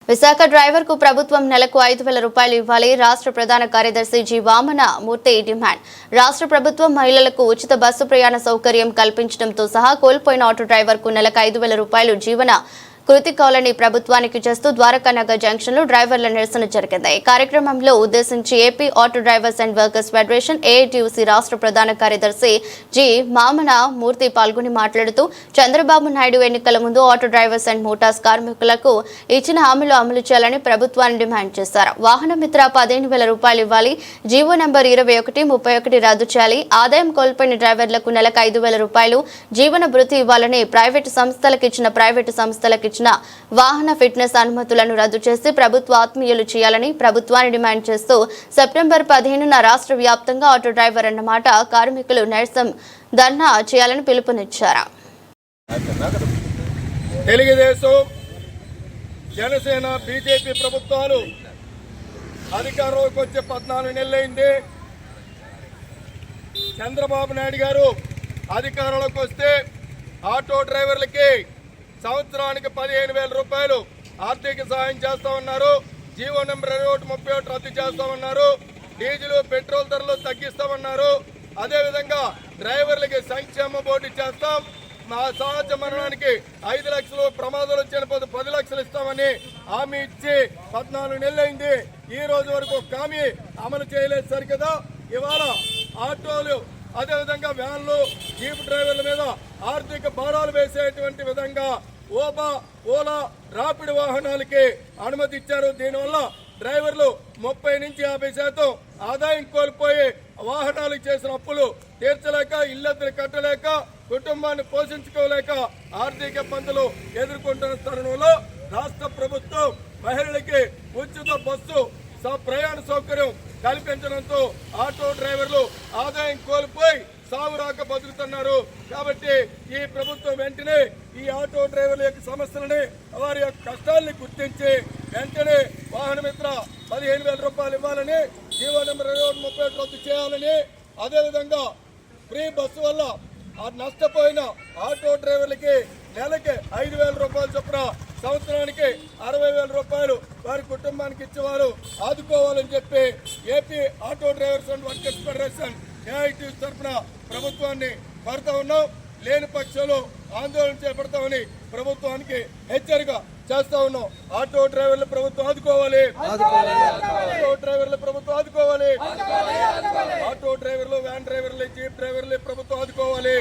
Visakha driver కు ప్రభుత్వం నెలకు 5,000 రూపాయలు ఇవ్వాలి. రాష్ట్ర ప్రధాన కార్యదర్శి జి వామన మూర్తి డిమాండ్. రాష్ట్ర ప్రభుత్వం మహిళలకు ఉచిత బస్సు ప్రయాణ సౌకర్యం కల్పించడంతో సహా కోల్పోయిన ఆటో డ్రైవర్ కు నెలకు 5,000 రూపాయలు జీవన కృతి కావాలని ప్రభుత్వానికి చేస్తూ ద్వారకానగర్ జంక్షన్ లో డ్రైవర్ల నిరసన జరిగింది. ఈ కార్యక్రమంలో ఉద్దేశించి AP auto drivers and workers federation AITUC రాష్ట్ర ప్రధాన కార్యదర్శి జి వామన మూర్తి పాల్గొని మాట్లాడుతూ చంద్రబాబు నాయుడు ఎన్నికల ముందు ఆటో డ్రైవర్స్ అండ్ మోటార్స్ కార్మికులకు ఇచ్చిన హామీలు అమలు చేయాలని ప్రభుత్వాన్ని డిమాండ్ చేశారు. వాహన మిత్ర 15,000 రూపాయలు ఇవ్వాలి. జీవో నంబర్ 2131 రద్దు చేయాలి. ఆదాయం కోల్పోయిన డ్రైవర్లకు నెలకు 5,000 రూపాయలు జీవన భృతి ఇవ్వాలని ప్రైవేటు సంస్థలకు వాహన ఫిట్నెస్ అనుమతులను రద్దు చేసి ప్రభుత్వ ఆత్మీయులు చేయాలని ప్రభుత్వాన్ని డిమాండ్ చేస్తూ సెప్టెంబర్ 15న రాష్ట్ర వ్యాప్తంగా ఆటో డ్రైవర్ అన్నమాట కార్మికులు నిరసన ధర్నా చేయాలని పిలుపునిచ్చారు. తెలుగుదేశం, జనసేన, బీజేపీ ప్రభుత్వాలు అధికారంలోకి వచ్చే 14 నెలలైంది. చంద్రబాబు నాయుడు గారు అధికారంలోకి వస్తే ఆటో డ్రైవర్లకి సంవత్సరానికి 15,000 రూపాయలు ఆర్థిక సహాయం చేస్తా ఉన్నారు. జీవో నెంబర్ 2131 రద్దు చేస్తామన్నారు. డీజిల్, పెట్రోల్ ధరలు తగ్గిస్తామన్నారు. అదేవిధంగా డ్రైవర్లకి సంక్షేమ బోర్డు చేస్తాం. మా సహజ మరణానికి 5 లక్షలు, ప్రమాదాలు చనిపోతే 10 లక్షలు ఇస్తామని హామీ ఇచ్చి 14 నెలలైంది. ఈ రోజు వరకు ఒక హామీ అమలు చేయలేదు సరికదా. ఇవాళ ఆటోలు, అదేవిధంగా వ్యాన్లు, జీప్ డ్రైవర్ల మీద ఆర్థిక భారాలు వేసేటువంటి విధంగా ఓలా రాపిడ్ వాహనాలకి అనుమతి ఇచ్చారు. దీనివల్ల డ్రైవర్లు 30 నుంచి 50% ఆదాయం కోల్పోయి వాహనాలకు చేసిన అప్పులు తీర్చలేక, ఇళ్లద్దెలు కట్టలేక, కుటుంబాన్ని పోషించుకోలేక ఆర్థిక ఇబ్బందులు ఎదుర్కొంటున్న తరుణంలో రాష్ట్ర ప్రభుత్వం మహిళలకి ఉచిత బస్సు ప్రయాణ సౌకర్యం కల్పించడంతో ఆటో డ్రైవర్లు ఆదాయం కోల్పోయి సాగురాక బతుకుతున్నారు. కాబట్టి ఈ ప్రభుత్వం వెంటనే ఈ ఆటో డ్రైవర్ల యొక్క సమస్యలని, వారి యొక్క కష్టాలని గుర్తించి వెంటనే వాహన మిత్ర 15,000 రూపాయలు ఇవ్వాలని, జీవో నెంబర్ 2131 రద్దు చేయాలని, అదేవిధంగా ఫ్రీ బస్సు వల్ల నష్టపోయిన ఆటో డ్రైవర్లకి నెలకి 5,000 రూపాయలు చొప్పున సంవత్సరానికి 60,000 రూపాయలు వారి కుటుంబానికి ఇచ్చేవారు ఆదుకోవాలని చెప్పి AP auto drivers and workers federation AITUC తరఫున ప్రభుత్వాన్ని కోరుతా ఉన్నాం. లేని పక్షంలో ఆందోళన చేపడతామని ప్రభుత్వానికి హెచ్చరిక చేస్తా ఉన్నాం. ఆటో డ్రైవర్ల ప్రభుత్వం ఆదుకోవాలి. ఆటో డ్రైవర్ల ప్రభుత్వం ఆదుకోవాలి. ఆటో డ్రైవర్లు, వ్యాన్ డ్రైవర్లు, జీప్ డ్రైవర్లు ప్రభుత్వం ఆదుకోవాలి.